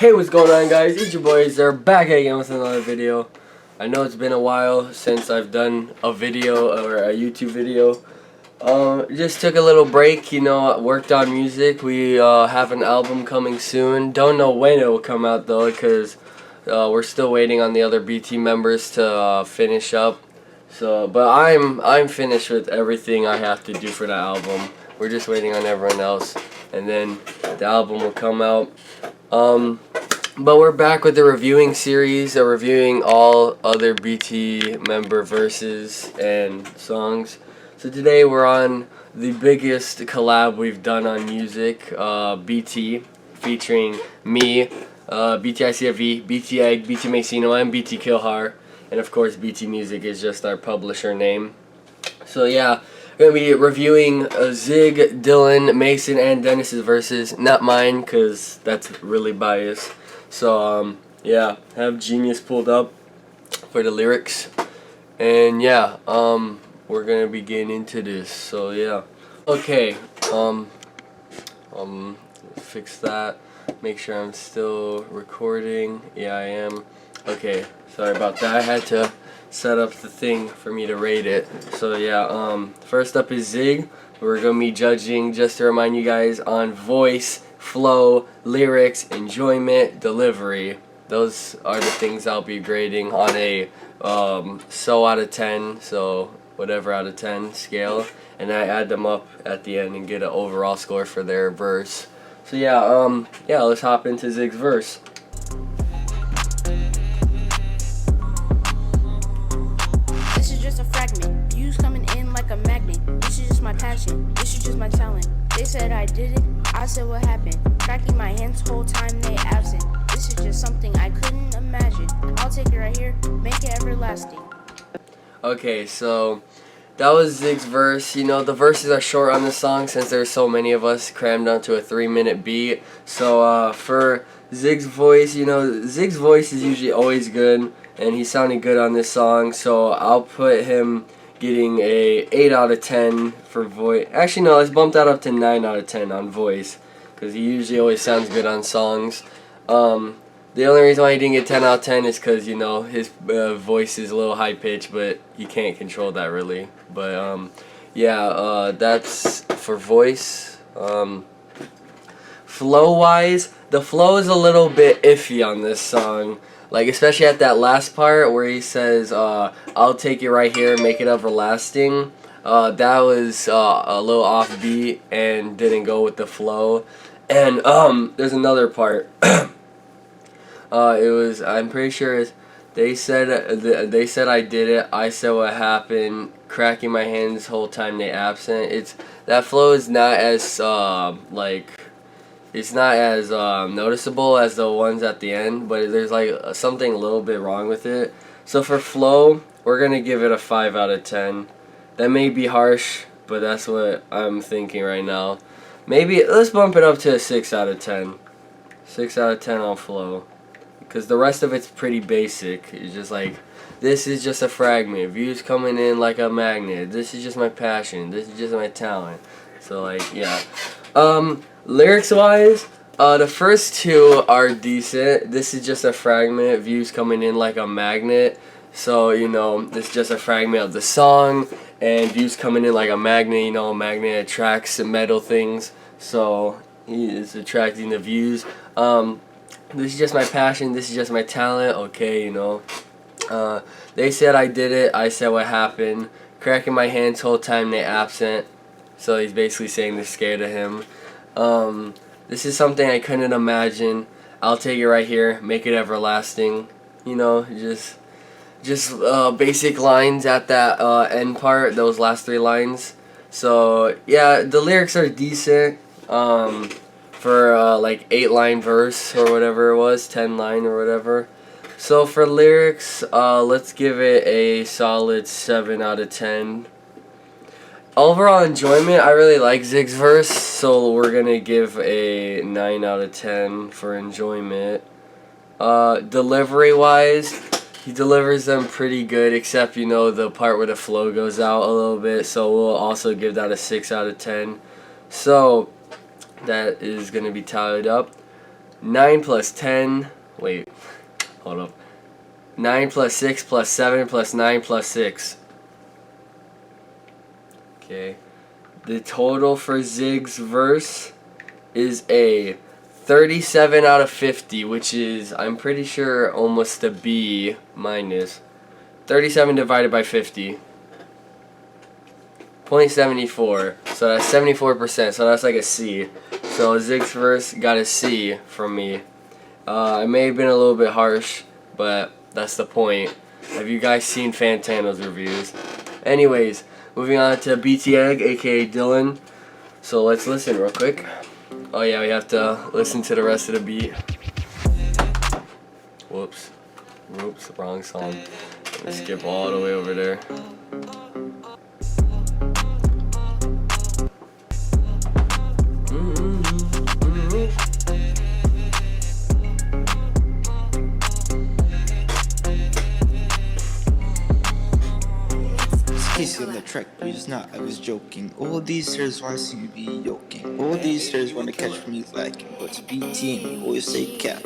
Hey, what's going on, guys? It's your boys. They're back again with another video. I know it's been a while since I've done a video or a YouTube video. Just took a little break, worked on music. We have an album coming soon. Don't know when it will come out though, because we're still waiting on the other BT members to finish up. But I'm finished with everything I have to do for the album. We're just waiting on everyone else, and then the album will come out. But we're back with the reviewing series, reviewing all other BT member verses and songs. So today we're on the biggest collab we've done on music, BT, featuring me, BT IcFv, BT Egg, BT Masino, and BT Killhar. And of course BT Music is just our publisher name. So yeah, we're going to be reviewing Zig, Dylan, Mason, and Dennis's verses. Not mine, because that's really biased. So yeah, have Genius pulled up for the lyrics. And yeah, we're going to be getting into this. So yeah. Okay, fix that. Make sure I'm still recording. Yeah, I am. Okay, sorry about that. I had to set up the thing for me to rate it. So yeah, first up is Zig. We're going to be judging, just to remind you guys, on voice, flow, lyrics, enjoyment, delivery. Those are the things I'll be grading on a so out of 10, so whatever out of 10 scale, and I add them up at the end and get an overall score for their verse. So yeah, let's hop into Zig's verse. This is just a fragment, views coming in like a magnet. This is just my passion, this is just my talent. They said I did it, I said what happened. Tracking my hands whole time they absent. This is just something I couldn't imagine. I'll take it right here, make it everlasting. Okay, so that was Zig's verse. The verses are short on the song since there's so many of us crammed onto a 3-minute beat. So for Zig's voice, Zig's voice is usually always good, and he sounded good on this song. So I'll put him getting a 8 out of 10 for voice. Actually, no, let's bump that up to 9 out of 10 on voice, because he usually always sounds good on songs. The only reason why he didn't get 10 out of 10 is because, his voice is a little high-pitched, but he can't control that really. But, yeah, that's for voice. Flow-wise, the flow is a little bit iffy on this song. Like, especially at that last part where he says, I'll take it right here, make it everlasting. That was a little offbeat and didn't go with the flow. And there's another part. I'm pretty sure they said I did it, I said what happened, cracking my hands whole time they absent. That flow is not as it's not as noticeable as the ones at the end, but there's like something a little bit wrong with it. So for flow, we're gonna give it a 5 out of 10. That may be harsh, but that's what I'm thinking right now. Maybe let's bump it up to a 6 out of 10. 6 out of 10 on flow, because the rest of it's pretty basic. It's just like, this is just a fragment, views coming in like a magnet, this is just my passion, this is just my talent. So like, yeah. Lyrics wise, the first two are decent. This is just a fragment, views coming in like a magnet. So this is just a fragment of the song, and views coming in like a magnet. A magnet attracts metal things, so he is attracting the views. This is just my passion, this is just my talent. Okay, they said I did it, I said what happened, cracking my hands whole time they absent. So he's basically saying they're scared of him. This is something I couldn't imagine, I'll take it right here, make it everlasting. Just basic lines at that end part, those last 3 lines. So yeah, the lyrics are decent. For like 8-line verse or whatever it was, 10-line or whatever. So for lyrics, let's give it a solid 7 out of 10. Overall enjoyment, I really like Zig's verse, so we're gonna give a 9 out of 10 for enjoyment. Delivery wise, he delivers them pretty good, except the part where the flow goes out a little bit, so we'll also give that a 6 out of 10. So that is going to be tallied up. 9 plus 10. Wait, hold up. 9 plus 6 plus 7 plus 9 plus 6. Okay. The total for Zig's verse is a 37 out of 50, which is, I'm pretty sure, almost a B minus. 37 divided by 50. 0.74. So that's 74%. So that's like a C. So Zig's verse got a C from me. It may have been a little bit harsh, but that's the point. Have you guys seen Fantano's reviews? Anyways, moving on to BT Egg, aka Dylan. So let's listen real quick. Oh yeah, we have to listen to the rest of the beat. Whoops, wrong song. Let me skip all the way over there. Casey on the track, please not, I was joking. All these sirs wanna see me be yoking. All these sirs wanna catch me lacking. But to BT and you always say cap.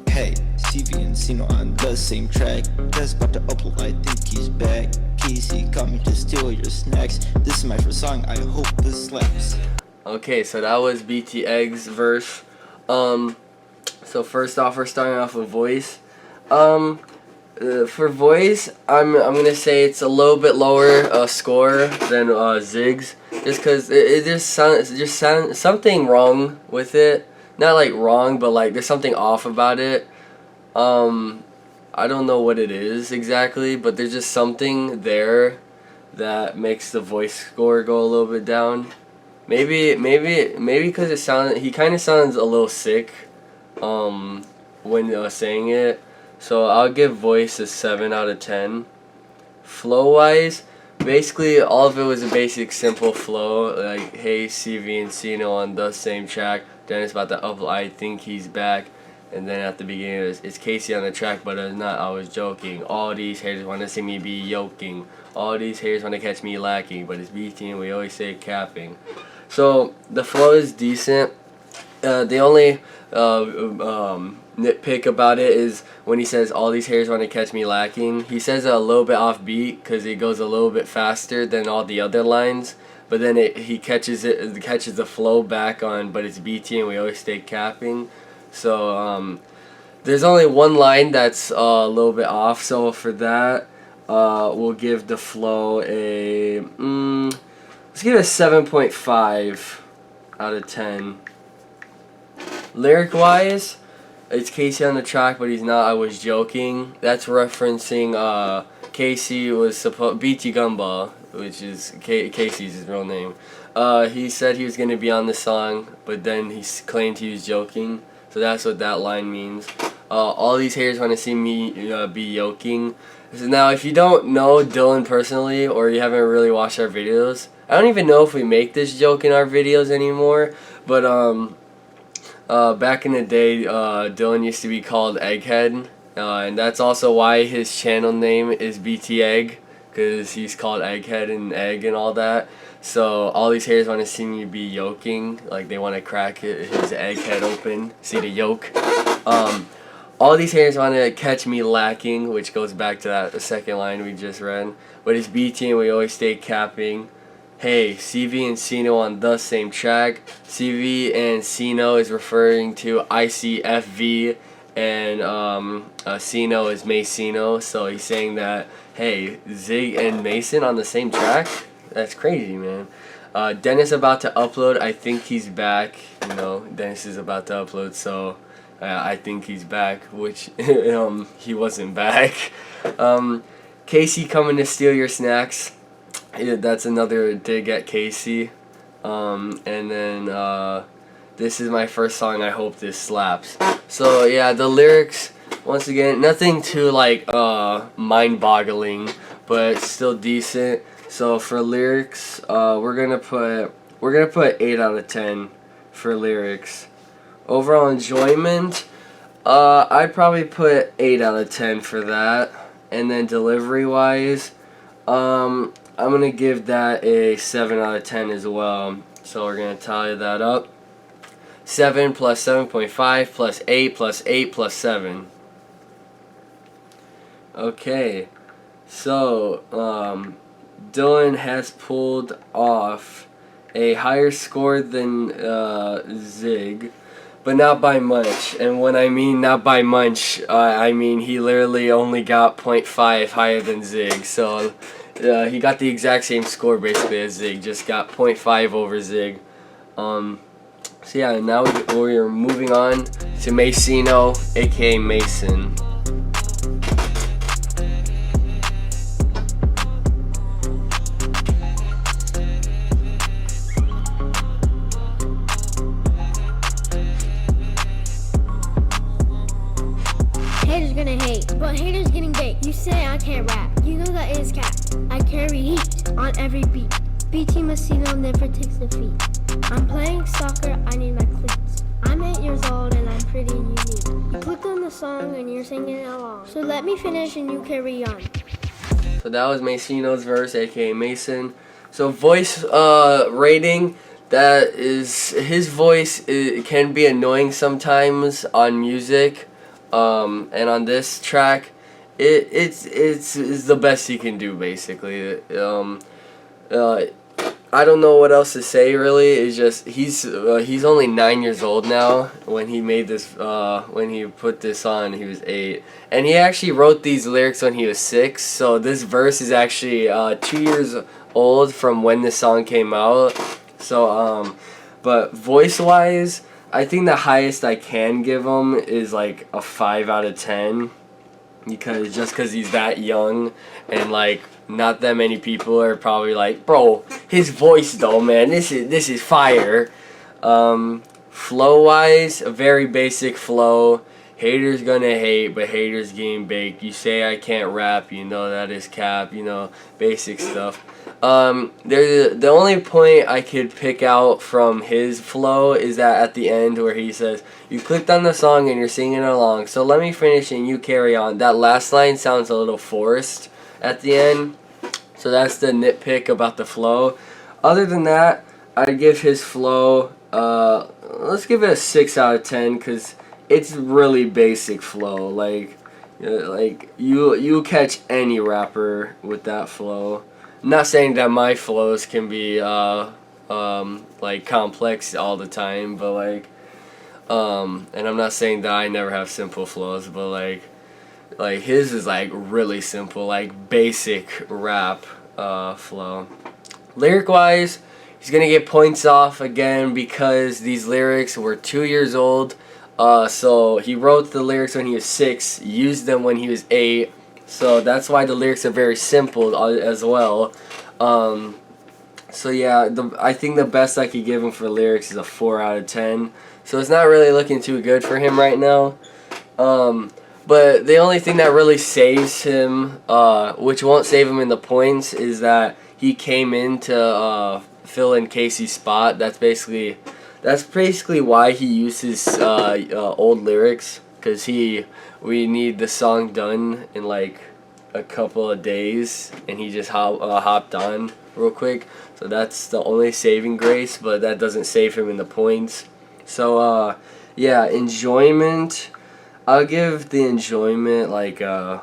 Hey, CV and Masino on the same track. That's about to upload, I think he's back. Casey coming to steal your snacks. This is my first song, I hope this slaps. Okay, so that was BT Egg's verse. So first off, we're starting off with voice. For voice, I'm gonna say it's a little bit lower score than Zig's, just because it just sounds something wrong with it. Not like wrong, but like there's something off about it. I don't know what it is exactly, but there's just something there that makes the voice score go a little bit down. Maybe because he kind of sounds a little sick when saying it. So I'll give voice a 7 out of 10. Flow wise, basically all of it was a basic simple flow, like hey CV and Sino on the same track. Then it's about to upload, I think he's back. And then at the beginning it's Casey on the track, but it's not, I was joking. All these haters want to see me be yoking. All these haters want to catch me lacking, but it's BT and we always say capping. So the flow is decent. The only nitpick about it is when he says all these haters want to catch me lacking. He says it a little bit off beat because it goes a little bit faster than all the other lines. But then he catches the flow back on, but it's BT and we always stay capping. So there's only one line that's a little bit off. So for that, we'll give the flow a let's give it a 7.5 out of 10. Lyric wise, it's Casey on the track, but he's not, I was joking. That's referencing Casey was BT Gumball, which is Casey's his real name. He said he was going to be on the song, but then he claimed he was joking. So that's what that line means. All these haters want to see me be yoking. So now, if you don't know Dylan personally, or you haven't really watched our videos, I don't even know if we make this joke in our videos anymore, but back in the day, Dylan used to be called Egghead, and that's also why his channel name is BT Egg, because he's called Egghead and Egg and all that. So all these haters want to see me be yoking, like they want to crack his egghead open, see the yolk. All these haters want to catch me lacking, which goes back to the second line we just read. But it's BT and we always stay capping. Hey, CV and Sino on the same track. CV and Sino is referring to IcFv, and Sino is Masino. So he's saying that, hey, Zig and Mason on the same track? That's crazy, man. Dennis about to upload. I think he's back. You know, Dennis is about to upload, so I think he's back, which he wasn't back. Casey coming to steal your snacks. Yeah, that's another dig at Casey. And then this is my first song. I hope this slaps. So yeah, the lyrics, once again, nothing too like mind-boggling, but still decent. So for lyrics, we're gonna put 8 out of 10 for lyrics. Overall enjoyment, I'd probably put 8 out of 10 for that. And then delivery wise, I'm gonna give that a 7 out of 10 as well. So we're gonna tally that up. 7 plus 7.5 plus 8 plus 8 plus 7. Okay, so Dylan has pulled off a higher score than Zig, but not by much. And when I mean not by much, I mean he literally only got 0.5 higher than Zig. So he got the exact same score basically as Zig, just got 0.5 over Zig. So yeah, now we're moving on to Masino, aka Mason. Haters gonna hate, but haters getting bait. You say I can't rap, you know that is cap. I carry heat on every beat. BT Masino never takes defeat. I'm playing soccer, I need my cleats. I'm 8 years old and I'm pretty unique. You clicked on the song and you're singing along. So let me finish and you carry on. So that was Masino's verse, aka Mason. So voice rating, that is, his voice can be annoying sometimes on music. And on this track, it's the best he can do basically. I don't know what else to say really. It's just he's only 9 years old now. When he made this, when he put this on, he was 8, and he actually wrote these lyrics when he was 6. So this verse is actually 2 years old from when this song came out. So but voice wise, I think the highest I can give him is like a 5 out of 10, because he's that young, and like not that many people are probably like, bro, his voice though, man, this is fire. Flow wise, a very basic flow. Haters gonna hate, but haters getting baked. You say I can't rap, you know that is cap, you know, basic stuff. The only point I could pick out from his flow is that at the end where he says, you clicked on the song and you're singing along, so let me finish and you carry on. That last line sounds a little forced at the end, so that's the nitpick about the flow. Other than that, I'd give his flow, let's give it a 6 out of 10, because it's really basic flow. Like you catch any rapper with that flow. I'm not saying that my flows can be like complex all the time, but like and I'm not saying that I never have simple flows, but like his is like really simple, like basic rap flow. Lyric wise, he's gonna get points off again because these lyrics were 2 years old. So he wrote the lyrics when he was 6, used them when he was 8. So that's why the lyrics are very simple as well. So yeah, I think the best I could give him for lyrics is a 4 out of 10. So it's not really looking too good for him right now. But the only thing that really saves him, which won't save him in the points, is that he came in to fill in Casey's spot. That's basically why he uses old lyrics, because we need the song done in like a couple of days, and he just hopped on real quick. So that's the only saving grace, but that doesn't save him in the points. So yeah, enjoyment, I'll give the enjoyment like a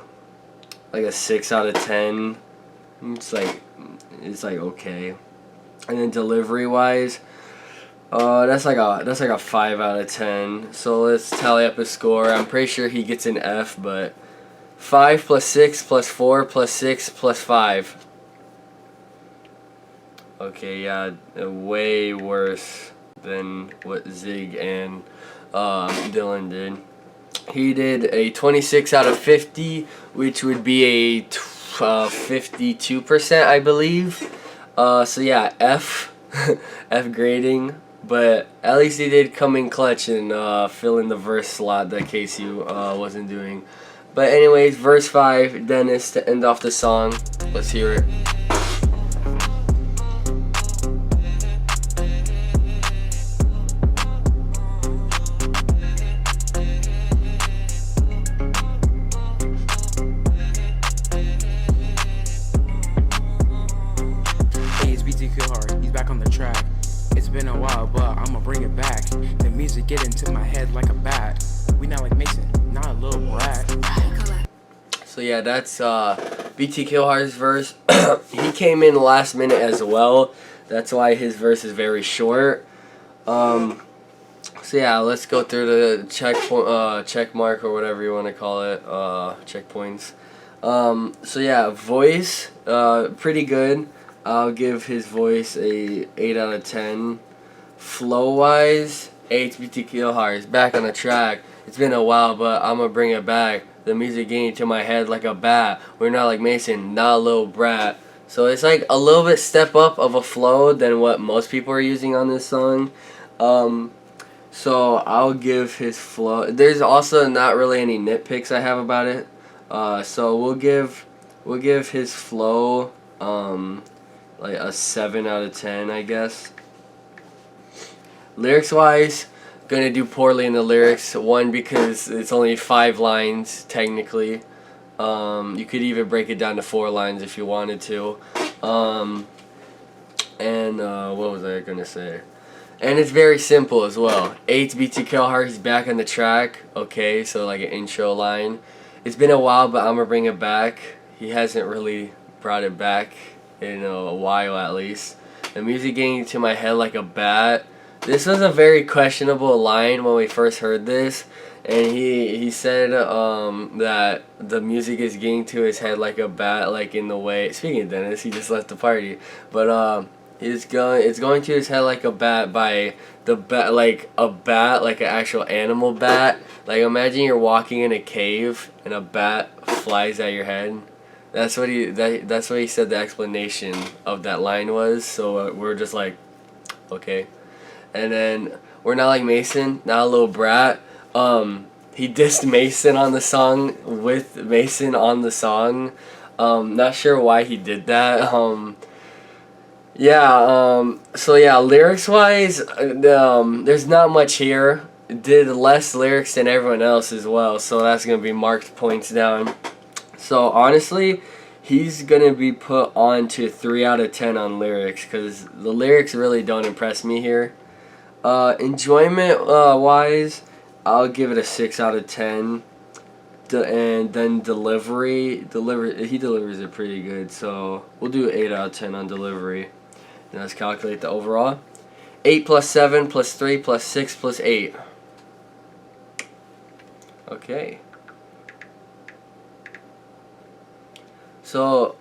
6 out of 10. It's like okay. And then delivery wise, that's like a 5 out of 10. So let's tally up his score. I'm pretty sure he gets an F, but 5 plus 6 plus 4 plus 6 plus 5. Okay, yeah, way worse than what Zig and Dylan did. He did a 26 out of 50, which would be a 52%, I believe. So yeah, F, F grading. But at least he did come in clutch and fill in the verse slot that Casey wasn't doing. But anyways, verse 5, Dennis, to end off the song. Let's hear it. Hey, it's BT Hard. He's back on the track. It's been a while, but I'ma bring it back. The music So yeah, that's BT Killhar's verse. He came in last minute as well. That's why his verse is very short. So yeah, let's go through the check mark or whatever you want to call it. Checkpoints. So yeah, voice, pretty good. I'll give his voice a 8 out of 10. Flow wise, BT Killhar is back on the track. It's been a while, but I'm gonna bring it back. The music getting to my head like a bat. We're not like Mason, not a little brat. So it's like a little bit step up of a flow than what most people are using on this song. So I'll give his flow. There's also not really any nitpicks I have about it. So we'll give his flow like a 7 out of 10, I guess. Lyrics wise, gonna do poorly in the lyrics. One, because it's only 5 lines technically. You could even break it down to 4 lines if you wanted to. And what was I gonna say? And it's very simple as well. BT Killhar, he's back on the track. Okay, so like an intro line. It's been a while, but I'm gonna bring it back. He hasn't really brought it back in a while, at least. The music getting to my head like a bat. This was a very questionable line when we first heard this, and he said that the music is getting to his head like a bat, like in the way. Speaking of Dennis, he just left the party, but it's going to his head like a bat by the bat, like a bat, like an actual animal bat. Like imagine you're walking in a cave and a bat flies at your head. That's what he said the explanation of that line was. So we're just like, okay. And then we're not like Mason, not a little brat. He dissed Mason on the song with Mason on the song. Not sure why he did that. So yeah, lyrics wise, there's not much here. Did less lyrics than everyone else as well, so that's gonna be marked points down. So honestly, he's gonna be put on to 3 out of 10 on lyrics, because the lyrics really don't impress me here. Enjoyment wise, I'll give it a 6 out of 10. And then he delivers it pretty good, so we'll do 8 out of 10 on delivery. And let's calculate the overall. 8 plus 7 plus 3 plus 6 plus 8. Okay. So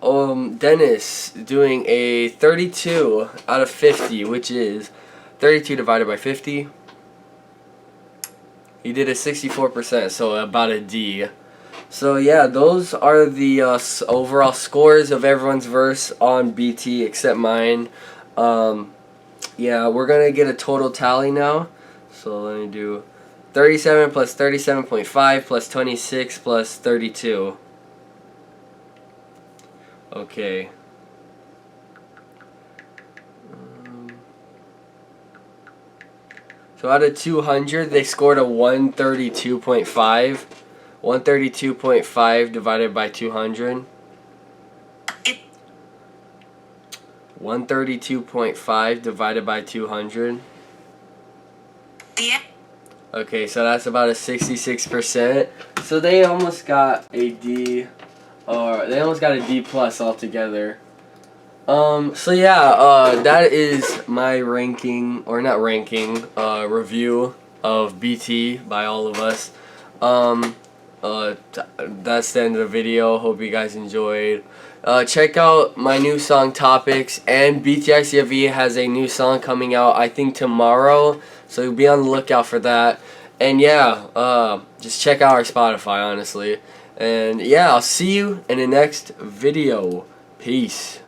Dennis doing a 32 out of 50, which is 32 divided by 50. He did a 64%, so about a D. So yeah, those are the overall scores of everyone's verse on BT except mine. Yeah, we're gonna get a total tally now. So let me do 37 plus 37.5 plus 26 plus 32. Okay. So out of 200, they scored a 132.5. 132.5 divided by 200. 132.5 divided by 200. Okay, so that's about a 66%. So they almost got a D, or they almost got a D plus altogether. So yeah, that is my ranking, or not ranking, review of BT by all of us. That's the end of the video. Hope you guys enjoyed. Check out my new song Topics, and BT IcFv has a new song coming out, I think tomorrow, so be on the lookout for that. And yeah, just check out our Spotify, honestly. And yeah, I'll see you in the next video. Peace.